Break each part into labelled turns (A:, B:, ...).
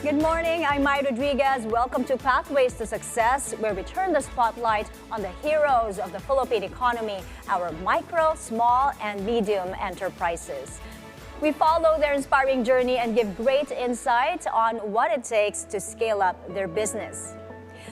A: Good morning, I'm Mai Rodriguez. Welcome to Pathways to Success, where we turn the spotlight on the heroes of the Philippine economy, our micro, small, and medium enterprises. We follow their inspiring journey and give great insight on what it takes to scale up their business.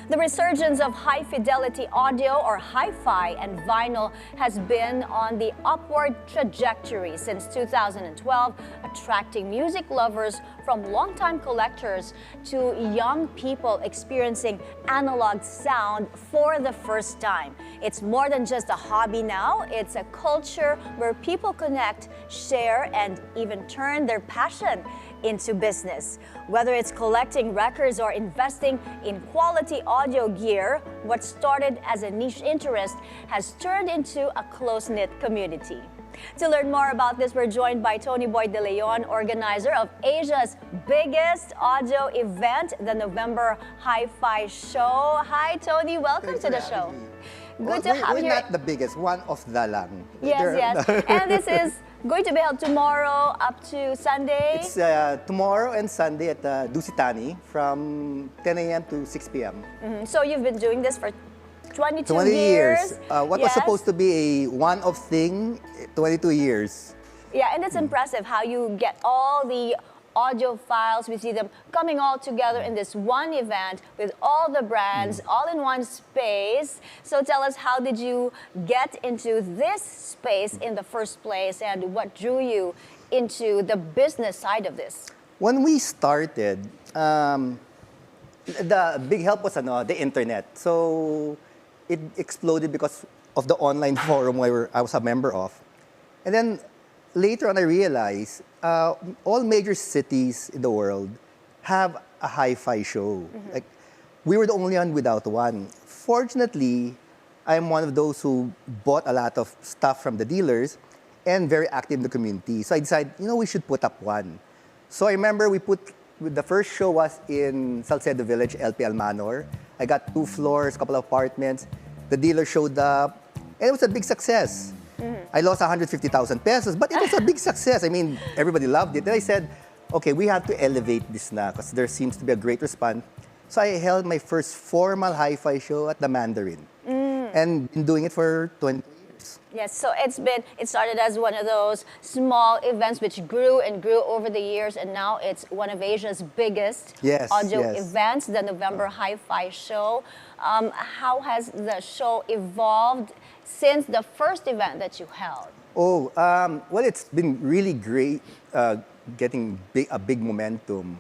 A: The resurgence of high-fidelity audio, or hi-fi, and vinyl has been on the upward trajectory since 2012, attracting music lovers from longtime collectors to young people experiencing analog sound for the first time. It's more than just a hobby now. It's a culture where people connect, share, and even turn their passion into business. Whether it's collecting records or investing in quality audio gear, what started as a niche interest has turned into a close-knit community. To learn more about this, we're joined by Tonyboy de Leon, organizer of Asia's biggest audio event, the November Hi-Fi Show. Hi, Tony. Welcome to the show. Good to have you.
B: We're not the biggest, one of the lang.
A: Yes. And this is going to be held tomorrow up to Sunday?
B: It's tomorrow and Sunday at Dusitani from 10 a.m. to 6 p.m.
A: So you've been doing this for 22
B: 20 years. What was
A: Yes.
B: supposed to be a one-off thing, 22 years.
A: Yeah, and it's impressive how you get all the audio files. We see them coming all together in this one event with all the brands all in one space. So tell us, how did you get into this space in the first place, and what drew you into the business side of this?
B: When we started, the big help was the internet. So it exploded because of the online forum where I was a member of. And then later on, I realized all major cities in the world have a hi-fi show. Like, we were the only one without one. Fortunately, I'm one of those who bought a lot of stuff from the dealers and very active in the community. So I decided, we should put up one. So I remember the first show was in Salcedo Village, LP Almanor. I got 2 floors, a couple of apartments. The dealer showed up, and it was a big success. I lost 150,000 pesos, but it was a big success. I mean, everybody loved it. Then I said, okay, we have to elevate this now because there seems to be a great response. So I held my first formal hi-fi show at the Mandarin and been doing it for 20 years.
A: Yes, so it started as one of those small events which grew and grew over the years, and now it's one of Asia's biggest audio events, the November Hi-Fi Show. How has the show evolved since the first event that you held?
B: Well, it's been really great getting a big momentum.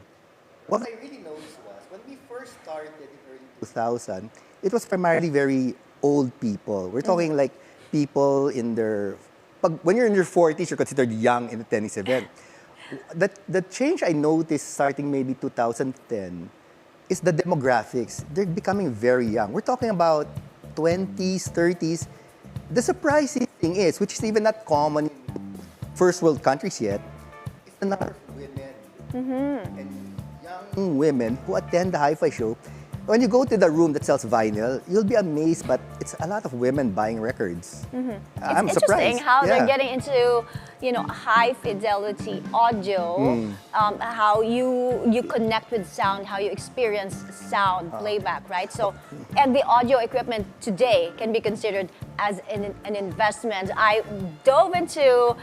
B: What I really noticed was when we first started in early 2000, it was primarily very old people. We're talking like people in their... When you're in your 40s, you're considered young in the tennis event. The change I noticed starting maybe 2010 is the demographics. They're becoming very young. We're talking about 20s, 30s. The surprising thing is, which is even not common in first world countries yet, is the number of women and young women who attend the hi-fi show. When you go to the room that sells vinyl, you'll be amazed, but it's a lot of women buying records. I'm
A: It's
B: surprised.
A: interesting how they're getting into, high fidelity audio, how you connect with sound, how you experience sound playback, right? So, and the audio equipment today can be considered as an investment. I dove into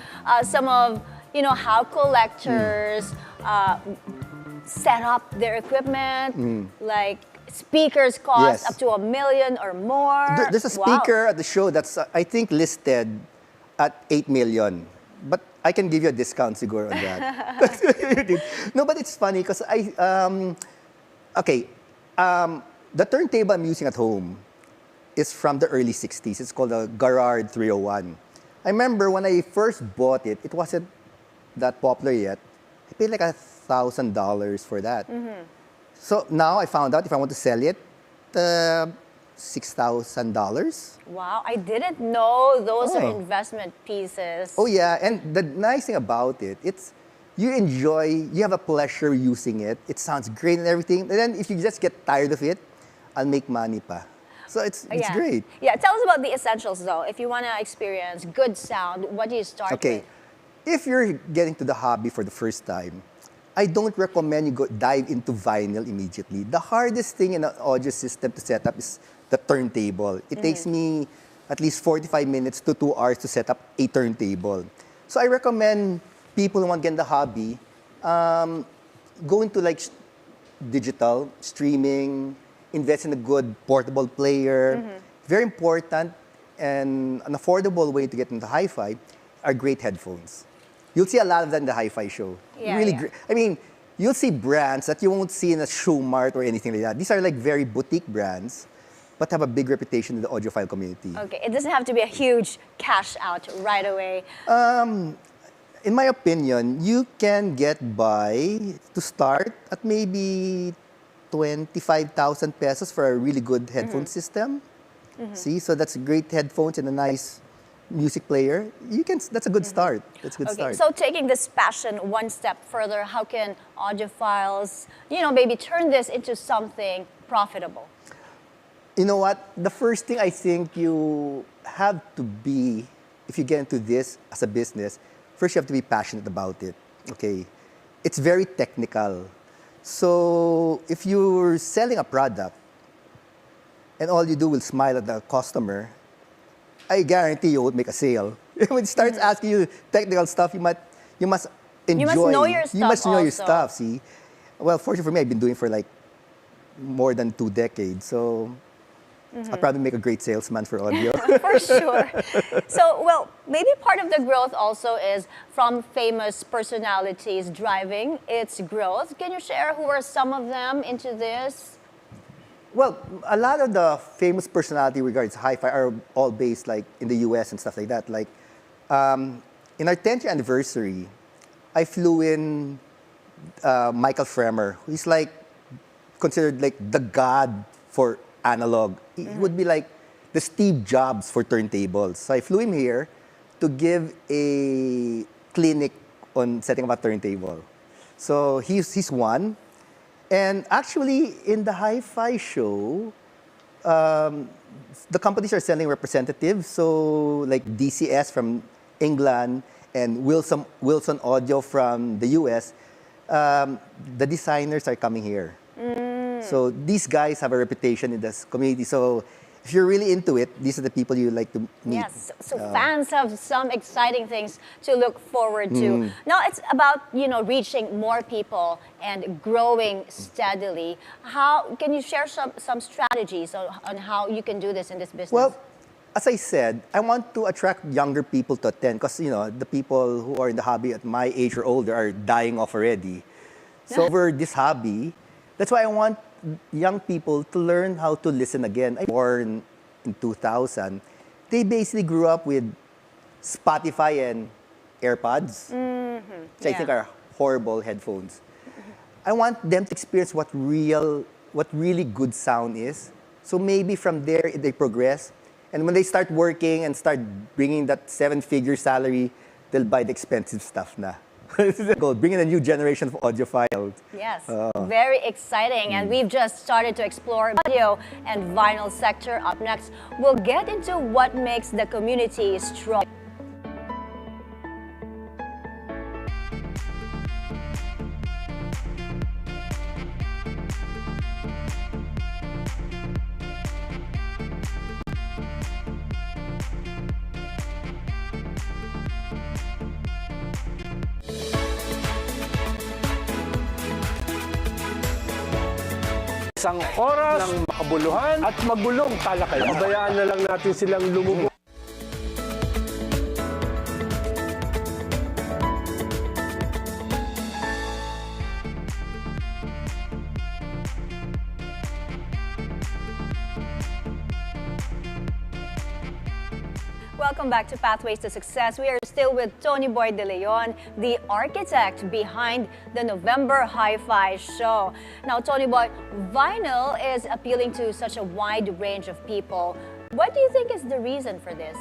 A: some of, how collectors set up their equipment, like speakers cost up to $1 million or more.
B: There's a speaker at the show that's, I think, listed at 8 million. But I can give you a discount, siguro, on that. No, but it's funny because the turntable I'm using at home is from the early 60s. It's called a Garrard 301. I remember when I first bought it, it wasn't that popular yet. I paid like $1,000 for that. So now I found out if I want to sell it, $6,000.
A: Wow, I didn't know those are investment pieces.
B: Oh yeah, and the nice thing about it, it's you have a pleasure using it. It sounds great and everything. And then if you just get tired of it, I'll make money pa. So it's great.
A: Yeah, tell us about the essentials though. If you want to experience good sound, what do you start with?
B: If you're getting to the hobby for the first time, I don't recommend you dive into vinyl immediately. The hardest thing in an audio system to set up is the turntable. It takes me at least 45 minutes to 2 hours to set up a turntable. So I recommend people who want to get in the hobby, go into like digital, streaming, invest in a good portable player. Very important and an affordable way to get into hi-fi are great headphones. You'll see a lot of that in the hi-fi show.
A: Yeah,
B: really
A: yeah.
B: great. I mean, you'll see brands that you won't see in a shoe mart or anything like that. These are like very boutique brands, but have a big reputation in the audiophile community.
A: Okay, it doesn't have to be a huge cash out right away.
B: In my opinion, you can get by to start at maybe 25,000 pesos for a really good headphone system. See, so that's great headphones and a nice music player. That's a good start. That's a good
A: Okay,
B: start.
A: so taking this passion one step further, how can audiophiles, maybe turn this into something profitable?
B: You know what? The first thing I think you have to be, if you get into this as a business, first you have to be passionate about it. Okay, it's very technical. So if you're selling a product and all you do will smile at the customer, I guarantee you won't make a sale. When it starts asking you technical stuff, you must enjoy.
A: You must know your stuff
B: You must know your
A: also.
B: stuff. See, well, fortunately for me, I've been doing it for like more than 2 decades. So I'll probably make a great salesman for audio.
A: For sure. So, well, maybe part of the growth also is from famous personalities driving its growth. Can you share who are some of them into this?
B: Well, a lot of the famous personality regards hi-fi are all based like in the US and stuff like that. Like in our 10th year anniversary, I flew in Michael Fremer. He's like considered like the god for analog. He would be like the Steve Jobs for turntables. So I flew him here to give a clinic on setting up a turntable. So he's one. And actually, in the hi-fi show, the companies are sending representatives. So like DCS from England and Wilson Audio from the US, the designers are coming here. So these guys have a reputation in this community. So if you're really into it, these are the people you like to meet.
A: Yes, so fans have some exciting things to look forward to. Now it's about, reaching more people and growing steadily. How can you share some strategies on how you can do this in this business?
B: Well, as I said, I want to attract younger people to attend because, the people who are in the hobby at my age or older are dying off already. So over this hobby, that's why I want young people to learn how to listen again. I was born in 2000. They basically grew up with Spotify and AirPods, which I think are horrible headphones. I want them to experience what really good sound is. So maybe from there, they progress. And when they start working and start bringing that 7-figure salary, they'll buy the expensive stuff na. This is the goal, bringing a new generation of audiophiles.
A: Yes, very exciting. And we've just started to explore audio and vinyl sector. Up next, we'll get into what makes the community strong.
C: Isang oras ng makabuluhan at magulong talakayan. Pabayaan na lang natin silang lumubog.
A: Welcome back to Pathways to Success. We are still with Tonyboy de Leon, the architect behind the November Hi-Fi show. Now, Tonyboy, vinyl is appealing to such a wide range of people. What do you think is the reason for this?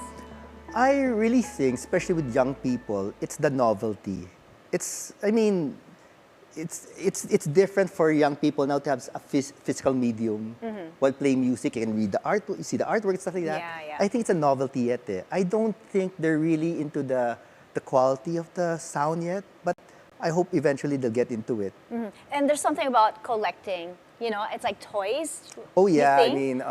B: I really think, especially with young people, it's the novelty. It's different for young people now to have a physical medium while playing music. You can read the art, you see the artwork and stuff like that.
A: Yeah.
B: I think it's a novelty yet. I don't think they're really into the quality of the sound yet. But I hope eventually they'll get into it.
A: And there's something about collecting. You know, it's like toys.
B: Oh
A: you
B: yeah, I
A: think?
B: mean,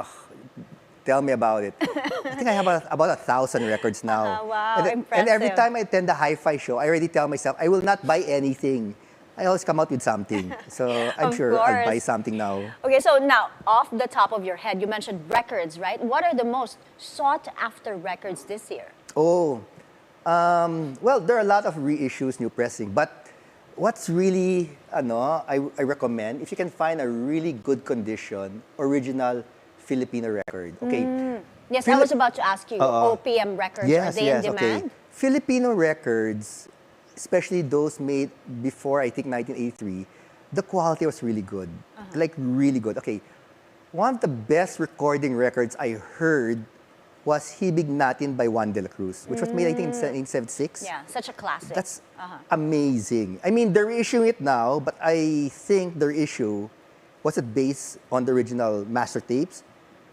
B: tell me about it. I think I have about 1,000 records now.
A: Wow,
B: and every
A: impressive.
B: time I attend the hi-fi show, I already tell myself I will not buy anything. I always come out with something. So I'm
A: Of
B: sure I'll buy
A: course.
B: something now.
A: Okay, so now, off the top of your head, you mentioned records, right? What are the most sought-after records this year?
B: Oh, well, there are a lot of reissues, new pressing, but what's really, I recommend, if you can find a really good condition, original Filipino record. Okay.
A: Yes, I was about to ask you, OPM records, are they in demand?
B: okay. Filipino records, especially those made before, I think, 1983, the quality was really good. Like, really good. Okay. One of the best recording records I heard was Hibig Natin by Juan de la Cruz, which was made, I think, in 1976.
A: Yeah, such a classic.
B: That's amazing. I mean, they're reissuing it now, but I think their issue wasn't based on the original master tapes.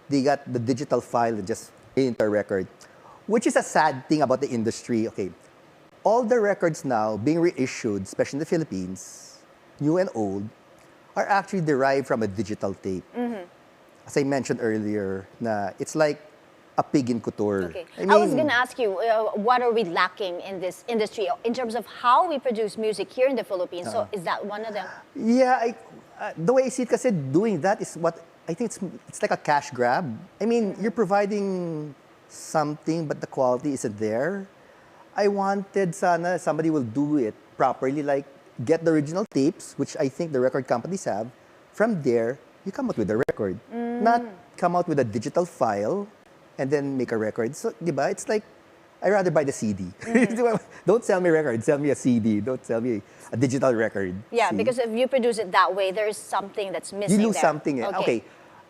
B: They got the digital file and just into a record, which is a sad thing about the industry. Okay, all the records now being reissued, especially in the Philippines, new and old, are actually derived from a digital tape. As I mentioned earlier, na it's like a pig in couture.
A: Okay. I was going to ask you, what are we lacking in this industry in terms of how we produce music here in the Philippines? So is that one of them?
B: Yeah, the way I see it, kasi doing that is what I think it's like a cash grab. I mean, you're providing something, but the quality isn't there. I wanted sana somebody will do it properly, like get the original tapes, which I think the record companies have. From there, you come out with a record, not come out with a digital file and then make a record. So, diba? It's like, I'd rather buy the CD. Don't sell me record, sell me a CD. Don't sell me a digital record.
A: Yeah,
B: See?
A: because if you produce it that way, there is something that's missing.
B: You lose
A: there.
B: something. Okay.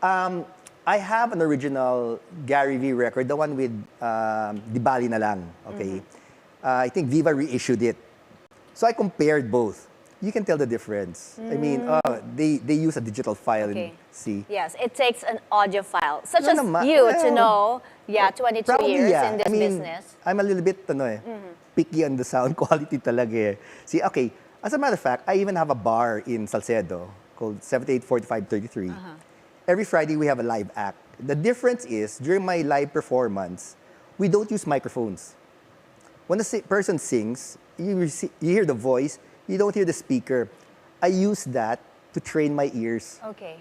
B: I have an original Gary V record, the one with Di Bali Na Lang. Okay. I think Viva reissued it. So I compared both. You can tell the difference. I mean, they use a digital file and see.
A: Yes, it takes an audio file, such
B: No,
A: as
B: naman.
A: you,
B: Well,
A: to know, 22
B: Probably,
A: years
B: yeah.
A: in this
B: I mean,
A: business.
B: I'm a little bit picky on the sound quality talaga eh. See, okay, as a matter of fact, I even have a bar in Salcedo called 784533. Every Friday, we have a live act. The difference is, during my live performance, we don't use microphones. When the person sings, you hear the voice, you don't hear the speaker. I use that to train my ears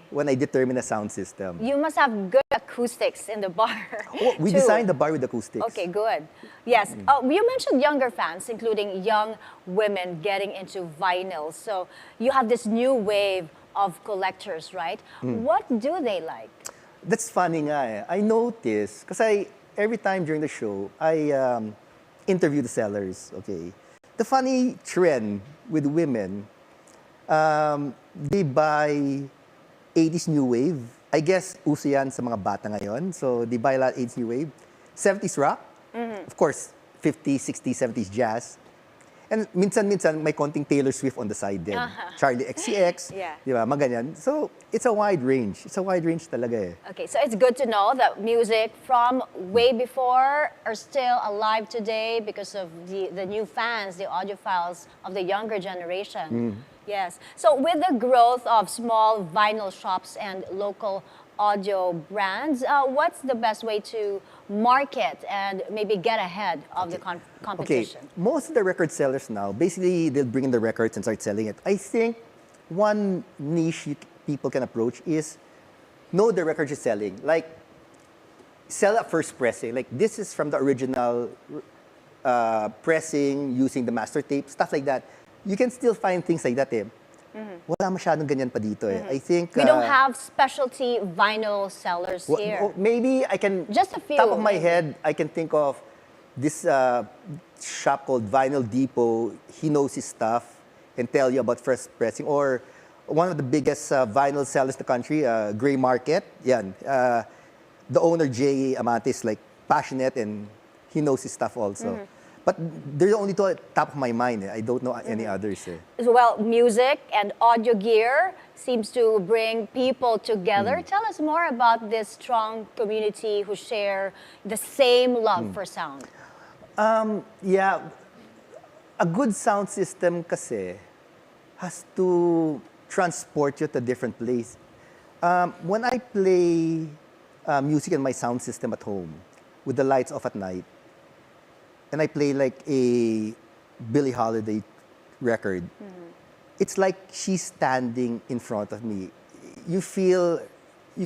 B: when I determine a sound system.
A: You must have good acoustics in the bar.
B: Oh, we
A: too.
B: designed the bar with acoustics.
A: Okay, good. Yes, you mentioned younger fans, including young women getting into vinyl. So you have this new wave of collectors, right? What do they like?
B: That's funny nga eh. I noticed, because every time during the show, I interview the sellers, okay? The funny trend with women, they buy 80s new wave. I guess uso yan sa mga bata ngayon. So they buy a lot of 80s new wave. 70s rock, of course, 50s, 60s, 70s jazz. And minsan-minsan may konting Taylor Swift on the side din. Charlie XCX, di ba, maganyan. So it's a wide range. It's a wide range talaga eh.
A: Okay, so it's good to know that music from way before are still alive today because of the new fans, the audiophiles of the younger generation. Yes. So with the growth of small vinyl shops and local audio brands, what's the best way to market and maybe get ahead of the competition?
B: Okay, most of the record sellers now, basically they'll bring in the records and start selling it. I think one niche people can approach is know the record you're selling. Like, sell a first pressing. Like, this is from the original pressing using the master tape, stuff like that. You can still find things like that eh. Wala masyadong ganyan pa dito eh. I think...
A: we don't have specialty vinyl sellers here.
B: Maybe I can...
A: Just a few.
B: Top of my head, I can think of this shop called Vinyl Depot. He knows his stuff and tell you about first pressing. Or one of the biggest vinyl sellers in the country, Gray Market. Yan. The owner, Jay Amante, is like passionate and he knows his stuff also. But they're the only two at top of my mind. I don't know any others.
A: Well, music and audio gear seems to bring people together. Tell us more about this strong community who share the same love for sound.
B: Yeah, a good sound system kasi has to transport you to a different place. When I play music in my sound system at home with the lights off at night, and I play like a Billie Holiday record, it's like she's standing in front of me. You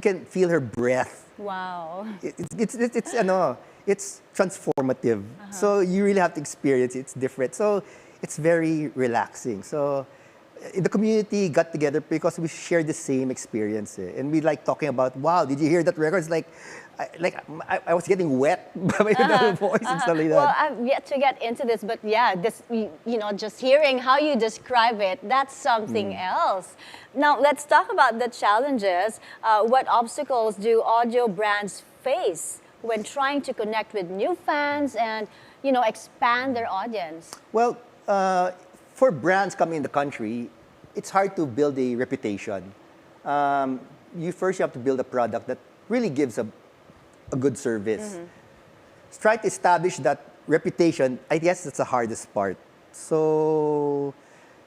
B: can feel her breath.
A: Wow.
B: It's transformative. So you really have to experience it. It's different. So it's very relaxing. So the community got together because we share the same experience. And we like talking about, wow, did you hear that record? It's like I was getting wet by the voice and stuff like that.
A: Well, I've yet to get into this, but yeah, this, just hearing how you describe it, that's something else. Now, let's talk about the challenges. What obstacles do audio brands face when trying to connect with new fans and, expand their audience?
B: Well, for brands coming in the country, it's hard to build a reputation. You have to build a product that really gives a good service. Try to establish that reputation. I guess that's the hardest part. So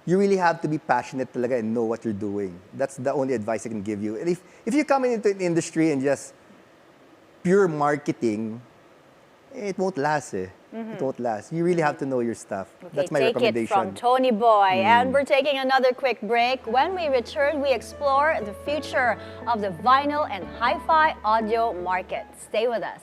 B: you really have to be passionate talaga and know what you're doing. That's the only advice I can give you. And if you're coming into an industry and just pure marketing, it won't last. It won't last. You really have to know your stuff.
A: Okay,
B: That's my
A: take
B: recommendation.
A: it from Tonyboy. And we're taking another quick break. When we return, we explore the future of the vinyl and hi-fi audio market. Stay with us.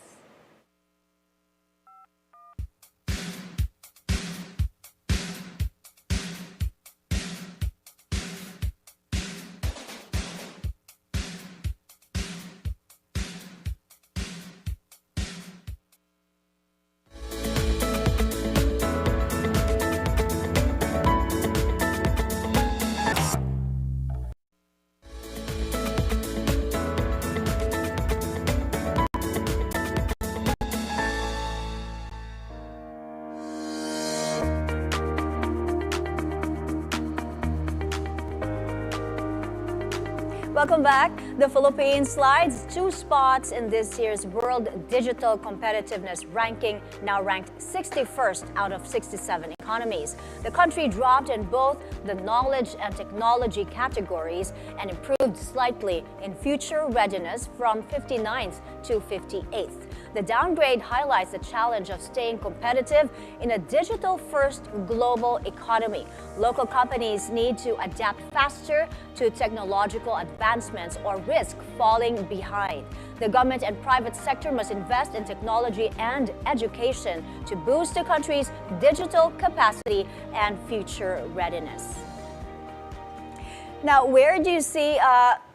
A: Welcome back. The Philippines slides 2 spots in this year's World Digital Competitiveness Ranking, now ranked 61st out of 67 economies. The country dropped in both the knowledge and technology categories and improved slightly in future readiness from 59th to 58th. The downgrade highlights the challenge of staying competitive in a digital-first global economy. Local companies need to adapt faster to technological advancements or risk falling behind. The government and private sector must invest in technology and education to boost the country's digital capacity and future readiness. Now, where do you see,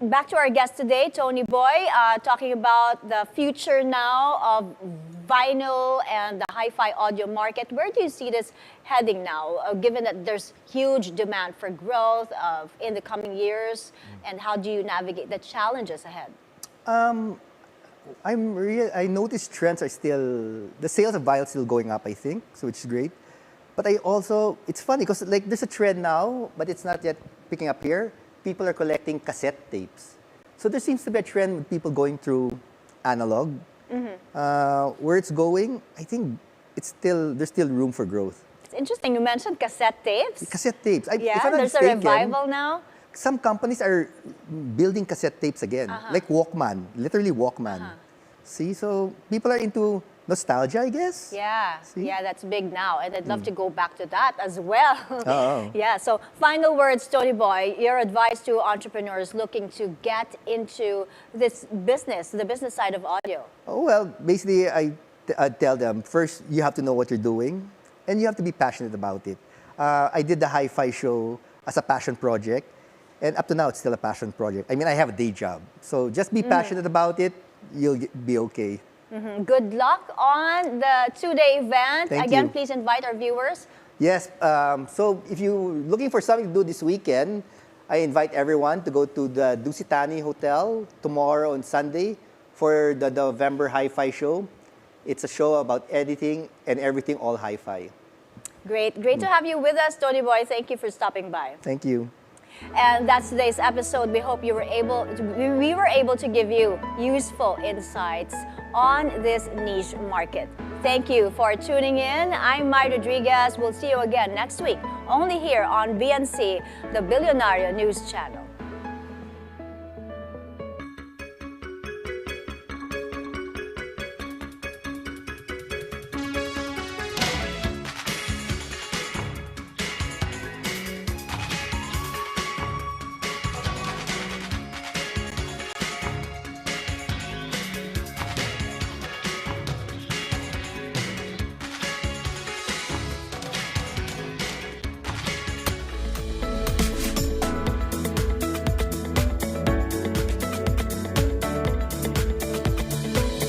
A: back to our guest today, Tonyboy, talking about the future now of vinyl and the hi-fi audio market. Where do you see this heading now, given that there's huge demand for growth in the coming years, and how do you navigate the challenges ahead?
B: I noticed trends are still, the sales of vinyl still going up, I think, so it's great. But it's funny because like there's a trend now, but it's not yet picking up here. People are collecting cassette tapes. So there seems to be a trend with people going through analog. Where it's going, I think there's still room for growth.
A: It's interesting you mentioned cassette tapes.
B: Cassette tapes.
A: Yeah,
B: if I'm not
A: there's
B: mistaken,
A: a revival now.
B: Some companies are building cassette tapes again, like Walkman, literally Walkman. See, so people are into nostalgia, I guess.
A: Yeah,
B: See?
A: yeah, that's big now, and I'd love to go back to that as well.
B: Oh.
A: Yeah, so final words, Tonyboy, your advice to entrepreneurs looking to get into this business, the business side of audio.
B: Oh, well, basically, I tell them, first, you have to know what you're doing, and you have to be passionate about it. I did the hi-fi show as a passion project, and up to now, it's still a passion project. I mean, I have a day job, so just be passionate about it, you'll be okay.
A: Good luck on the 2-day event.
B: Thank
A: Again,
B: you.
A: please invite our viewers.
B: Yes, so if you're looking for something to do this weekend, I invite everyone to go to the Dusitani Hotel tomorrow on Sunday for the November Hi-Fi show. It's a show about editing and everything all hi-fi.
A: Great to have you with us, Tonyboy. Thank you for stopping by.
B: Thank you.
A: And that's today's episode. We hope we were able to give you useful insights on this niche market. Thank you for tuning in. I'm Mai Rodriguez. We'll see you again next week, only here on VNC, the Billionaire News Channel.